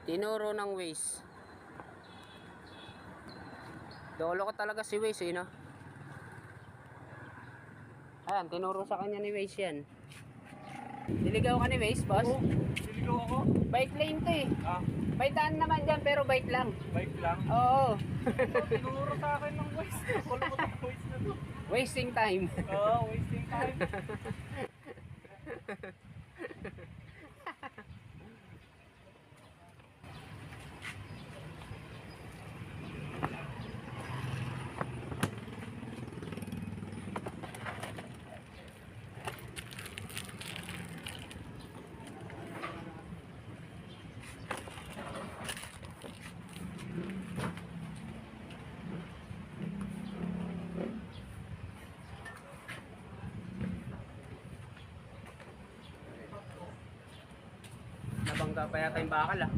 Tinuro ng Waze. Dolo ko talaga si Waze, eh, no? Ayan, tinuro sa kanya ni Waze yan. Diligaw ka ni Waze, boss? Oo, siligaw ako. Bike lane to, eh. Ah, May daan naman dyan, pero bike lang. bike lang. Oo. Tinuro sa akin ng waste. Wala mo ng waste na to. Wasting time. Oo, wasting time. Nabangga pa yata yung bakal, ah.